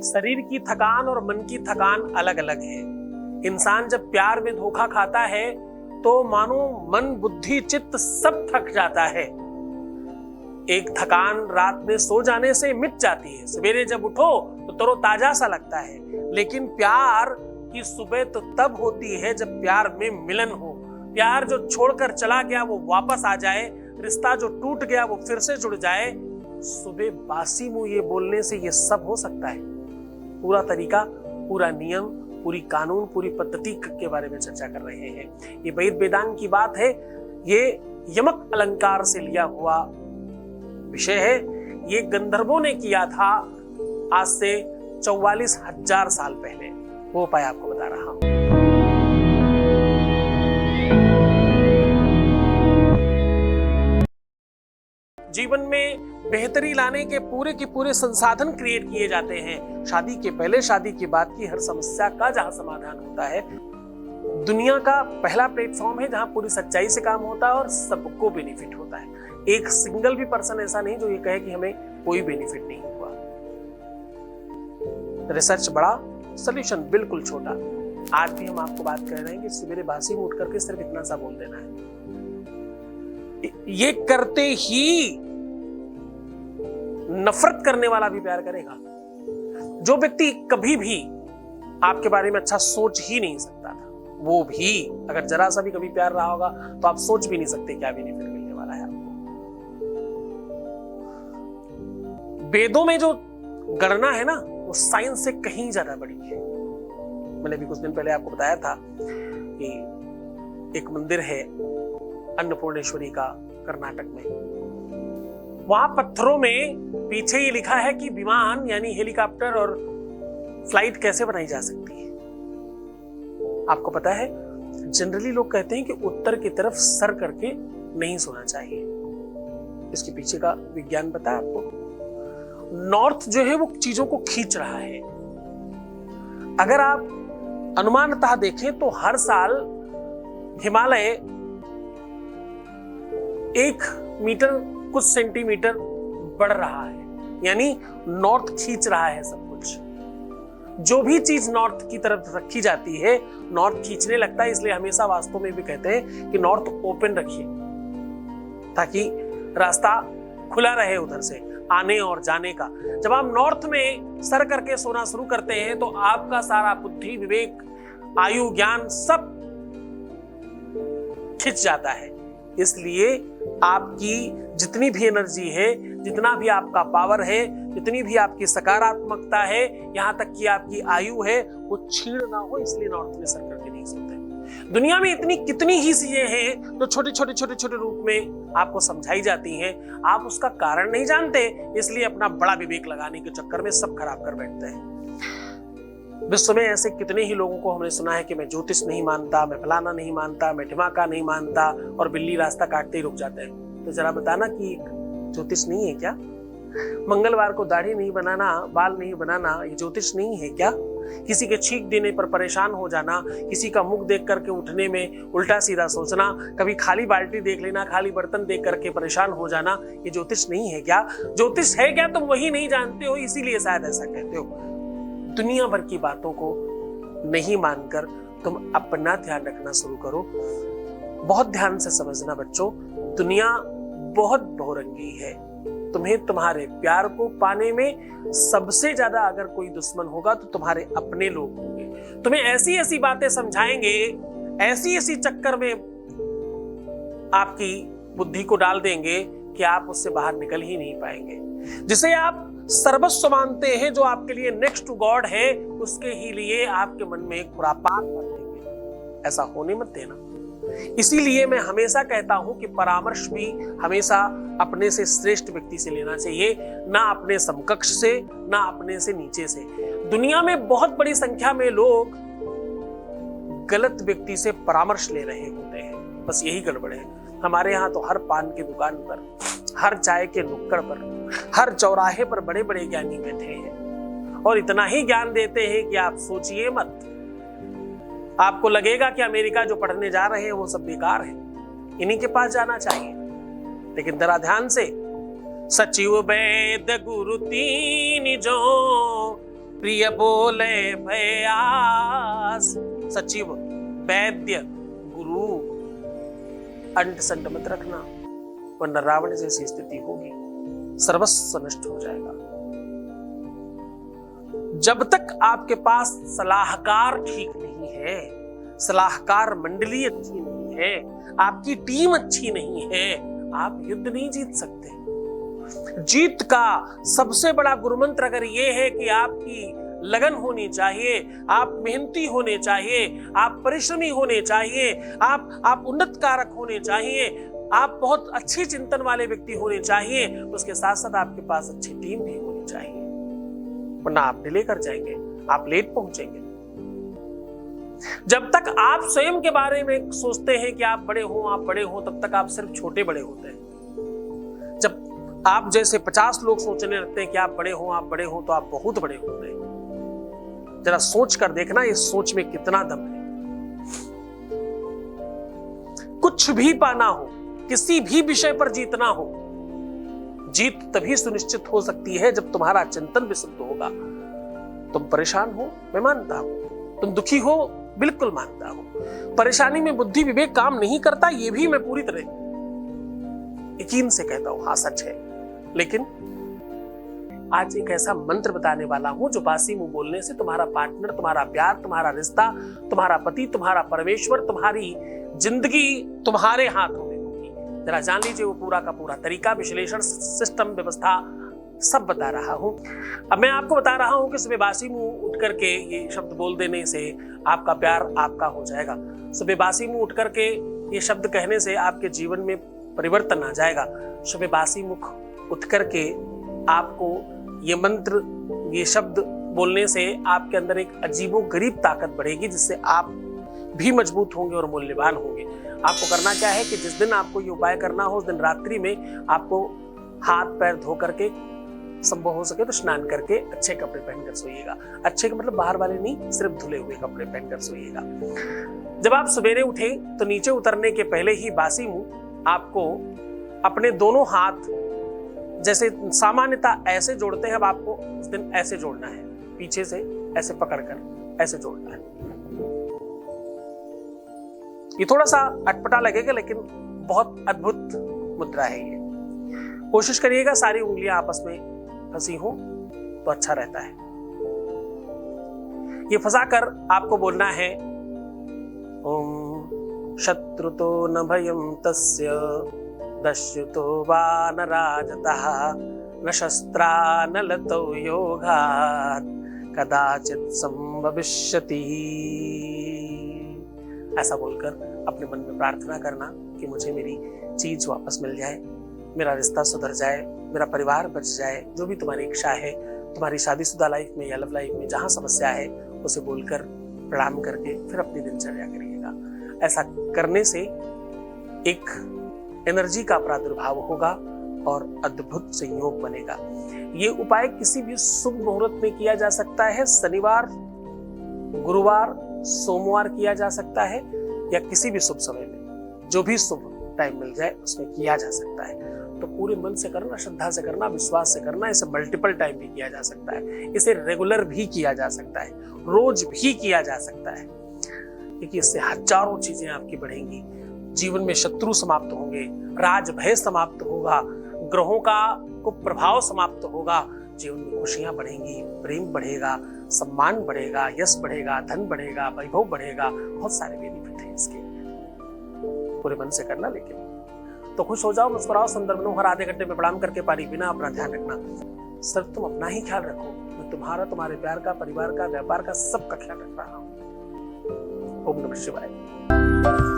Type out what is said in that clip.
शरीर की थकान और मन की थकान अलग अलग है। इंसान जब प्यार में धोखा खाता है तो मानो मन बुद्धि चित्त सब थक जाता है। एक थकान रात में सो जाने से मिट जाती है, सवेरे जब उठो तो तरोताजा सा लगता है। लेकिन प्यार की सुबह तो तब होती है जब प्यार में मिलन हो। प्यार जो छोड़कर चला गया वो वापस आ जाए, रिश्ता जो टूट गया वो फिर से जुड़ जाए। सुबह बासी मुंह ये बोलने से ये सब हो सकता है। पूरा तरीका, पूरा नियम, पूरी कानून, पूरी पद्धति के बारे में चर्चा कर रहे हैं। ये वेद वेदांग की बात है, ये यमक अलंकार से लिया हुआ विषय है। ये गंधर्वों ने किया था आज से 44,000 साल पहले। वो उपाय आपको बता रहा हूं। जीवन में बेहतरी लाने के पूरे के पूरे संसाधन क्रिएट किए जाते हैं। शादी के पहले, शादी के बाद की हर समस्या का जहां समाधान होता है। दुनिया का पहला प्लेटफॉर्म है जहां पूरी सच्चाई से काम होता है और सबको बेनिफिट होता है। एक सिंगल भी पर्सन ऐसा नहीं जो ये कहे कि हमें कोई बेनिफिट नहीं हुआ। रिसर्च बड़ा, सॉल्यूशन बिल्कुल छोटा। आज भी हम आपको बात कर रहे हैं कि सवेरे बासी में उठ करके सिर्फ इतना सा बोल देना है। ये करते ही नफरत करने वाला भी प्यार करेगा। जो व्यक्ति कभी भी आपके बारे में अच्छा सोच ही नहीं सकता था, वो भी अगर जरा सा भी कभी प्यार रहा होगा तो आप सोच भी नहीं सकते क्या बेनिफिट मिलने वाला है आपको। वेदों में जो गणना है ना, वो साइंस से कहीं ज्यादा बड़ी है। मैंने भी कुछ दिन पहले आपको बताया था कि एक मंदिर है अन्नपूर्णेश्वरी का, कर्नाटक में। वहां पत्थरों में पीछे ये लिखा है कि विमान यानी हेलीकॉप्टर और फ्लाइट कैसे बनाई जा सकती है। आपको पता है, जनरली लोग कहते हैं कि उत्तर की तरफ सर करके नहीं सोना चाहिए। इसके पीछे का विज्ञान पता है आपको? नॉर्थ जो है वो चीजों को खींच रहा है। अगर आप अनुमानतः देखें तो हर साल हिमालय 1 मीटर कुछ सेंटीमीटर बढ़ रहा है, यानी नॉर्थ खींच रहा है सब कुछ। जो भी चीज नॉर्थ की तरफ रखी जाती है, नॉर्थ खींचने लगता है। इसलिए हमेशा वास्तव में भी कहते हैं कि नॉर्थ ओपन रखिए ताकि रास्ता खुला रहे उधर से आने और जाने का। जब आप नॉर्थ में सर करके सोना शुरू करते हैं तो आपका सारा बुद्धि, विवेक, आयु, ज्ञान सब खिंच जाता है। इसलिए आपकी जितनी भी एनर्जी है, जितना भी आपका पावर है, जितनी भी आपकी सकारात्मकता है, यहां तक कि आपकी आयु है, वो छीण ना हो, इसलिए नॉर्थ में सर करके नहीं सोते। दुनिया में इतनी कितनी ही चीजें हैं जो छोटे छोटे छोटे छोटे रूप में आपको समझाई जाती हैं। आप उसका कारण नहीं जानते, इसलिए अपना बड़ा विवेक लगाने के चक्कर में सब खराब कर बैठते हैं। विश्व में ऐसे कितने ही लोगों को हमने सुना है कि मैं ज्योतिष नहीं मानता, मैं फलाना नहीं मानता, मैं ढिमाका नहीं मानता, और बिल्ली रास्ता काटते ही रुक जाते हैं। तो जरा बताना कि ज्योतिष नहीं है क्या? मंगलवार को दाढ़ी नहीं बनाना, बाल नहीं बनाना, ये ज्योतिष नहीं है क्या? किसी के छींक देने पर परेशान हो जाना, किसी का मुख देख करके उठने में उल्टा सीधा सोचना, कभी खाली बाल्टी देख लेना, खाली बर्तन देख करके परेशान हो जाना, ये ज्योतिष नहीं है क्या? ज्योतिष है क्या? तुम वही नहीं जानते हो, इसीलिए शायद ऐसा कहते हो। दुनिया भर की बातों को नहीं मानकर तुम अपना ध्यान रखना शुरू करो। बहुत ध्यान से समझना बच्चों, दुनिया बहुत बहुरंगी है। तुम्हें तुम्हारे प्यार को पाने में सबसे ज्यादा अगर कोई दुश्मन होगा तो तुम्हारे अपने लोग होंगे। तुम्हें ऐसी ऐसी बातें समझाएंगे, ऐसी ऐसी चक्कर में आपकी बुद्धि को डाल देंगे कि आप उससे बाहर निकल ही नहीं पाएंगे। जिसे आप सर्वस्व मानते हैं, जो आपके लिए नेक्स्ट टू गॉड है, उसके ही लिए आपके मन में एक खुरापात भर देंगे। ऐसा होने मत देना। इसीलिए मैं हमेशा कहता हूं कि परामर्श भी हमेशा अपने से श्रेष्ठ व्यक्ति से लेना चाहिए, ना अपने समकक्ष से, ना अपने से नीचे से। दुनिया में बहुत बड़ी संख्या में लोग गलत व्यक्ति से परामर्श ले रहे होते हैं, बस यही गड़बड़ है। हमारे यहाँ तो हर पान की दुकान पर, हर चाय के नुक्कड़ पर, हर चौराहे पर बड़े बड़े ज्ञानी बैठे हैं और इतना ही ज्ञान देते हैं कि आप सोचिए मत। आपको लगेगा कि अमेरिका जो पढ़ने जा रहे हैं वो सब बेकार है, इन्हीं के पास जाना चाहिए। लेकिन जरा ध्यान से, सचिव वैद गुरु तीन जो प्रिय बोले भयास। सचिव, वैद्य, गुरु, अंट संट मत रखना, वरना रावण जैसी स्थिति होगी, सर्वस्व नष्ट हो जाएगा। जब तक आपके पास सलाहकार ठीक नहीं है, सलाहकार मंडली अच्छी नहीं है, आपकी टीम अच्छी नहीं है, आप युद्ध नहीं जीत सकते। जीत का सबसे बड़ा गुरुमंत्र अगर यह है कि आपकी लगन होनी चाहिए, आप मेहनती होने चाहिए, आप परिश्रमी होने चाहिए, आप उन्नत कारक होने चाहिए, आप बहुत अच्छे चिंतन वाले व्यक्ति होने चाहिए, उसके साथ साथ आपके पास अच्छी टीम भी होनी चाहिए, वरना आप डिले कर जाएंगे, आप लेट पहुंचेंगे। जब तक आप स्वयं के बारे में सोचते हैं कि आप बड़े हो, तब तक आप सिर्फ छोटे बड़े होते हैं। जब आप जैसे 50 लोग सोचने लगते हैं कि आप बड़े हो, तो आप बहुत बड़े होते हैं। जरा सोच कर देखना, इस सोच में कितना दम है। कुछ भी पाना हो, किसी भी विषय पर जीतना हो, जीत तभी सुनिश्चित हो सकती है जब तुम्हारा चिंतन विशुद्ध होगा। तुम परेशान हो, मैं मानता हूं। तुम दुखी हो, बिल्कुल मानता हूं। परेशानी में बुद्धि विवेक काम नहीं करता, यह भी मैं पूरी तरह यकीन से कहता हूं, हाँ सच है। लेकिन आज एक ऐसा मंत्र बताने वाला हूं जो बासी मुंह बोलने से तुम्हारा पार्टनर, तुम्हारा प्यार, तुम्हारा रिश्ता, तुम्हारा पति, तुम्हारा परमेश्वर, तुम्हारी जिंदगी तुम्हारे हाथों में होगी। जरा जान लीजिए वो पूरा का पूरा तरीका, विश्लेषण, सिस्टम, व्यवस्था सब बता रहा हूं। अब मैं आपको बता रहा हूं कि सुबह बासी मुंह उठ करके ये शब्द बोल देने से आपका प्यार आपका हो जाएगा। सुबह बासी मुंह उठ करके ये शब्द कहने से आपके जीवन में परिवर्तन आ जाएगा। सुबह बासी मुख उठ करके आपको ये मंत्र, ये शब्द बोलने से आपके अंदर एक अजीबोगरीब ताकत बढ़ेगी, जिससे आप भी मजबूत होंगे और मूल्यवान होंगे। आपको करना क्या है कि जिस दिन आपको ये उपाय करना हो, उस दिन रात्रि में आपको हाथ पैर धो करके, संभव हो सके तो स्नान करके अच्छे कपड़े पहनकर सोइएगा। अच्छे का मतलब बाहर वाले नहीं, सिर्फ धुले हुए कपड़े पहनकर सोइएगा। जब आप सवेरे उठे तो नीचे उतरने के पहले ही बासी मुंह आपको अपने दोनों हाथ, जैसे सामान्यतः ऐसे जोड़ते हैं, अब आपको उस दिन ऐसे जोड़ना है, पीछे से ऐसे पकड़कर ऐसे जोड़ना है। ये थोड़ा सा अटपटा लगेगा, लेकिन बहुत अद्भुत मुद्रा है ये। कोशिश करिएगा सारी उंगलियां आपस में फंसी हो तो अच्छा रहता है। ये फंसाकर आपको बोलना है, ओम शत्रुतो न भयं तस्य दस्युतो वा न राजतः न शस्त्रा न लतो योगात् कदाचित संभविष्यति। ऐसा बोलकर अपने मन में प्रार्थना करना कि मुझे मेरी चीज वापस मिल जाए, मेरा रिश्ता सुधर जाए, मेरा परिवार बच जाए। जो भी तुम्हारी इच्छा है, तुम्हारी शादीशुदा लाइफ में या लव लाइफ में जहां समस्या है, उसे बोलकर प्रणाम करके फिर अपनी दिनचर्या करिएगा। ऐसा करने से एक एनर्जी का प्रादुर्भाव होगा और अद्भुत संयोग बनेगा। ये उपाय किसी भी शुभ मुहूर्त में किया जा सकता है। शनिवार, गुरुवार, सोमवार किया जा सकता है, या किसी भी शुभ समय में, जो भी शुभ टाइम मिल जाए उसमें किया जा सकता है। तो पूरे मन से करना, श्रद्धा से करना, विश्वास से करना। इसे मल्टीपल टाइम भी किया जा सकता है, इसे रेगुलर भी किया जा सकता है, रोज भी किया जा सकता है, क्योंकि इससे हजारों चीजें आपकी बढ़ेंगी। जीवन में शत्रु समाप्त होंगे, राज भय समाप्त होगा, ग्रहों का कुप्रभाव समाप्त होगा, जीवन में खुशियां बढ़ेंगी, प्रेम बढ़ेगा, सम्मान बढ़ेगा, यश बढ़ेगा, धन बढ़ेगा, वैभव बढ़ेगा। बहुत सारे बेनिफिट हैं इसके। पूरे मन से करना, लेकिन तो खुश हो जाओ, मुस्कुराओ, सुंदर बनो। हर आधे घंटे में प्रणाम करके पारी बिना अपना ध्यान रखना। सिर्फ तुम अपना ही ख्याल रखो, मैं तुम्हारा, तुम्हारे प्यार का, परिवार का, व्यापार का, सबका ख्याल रख रहा हूं। ओम नमः शिवाय।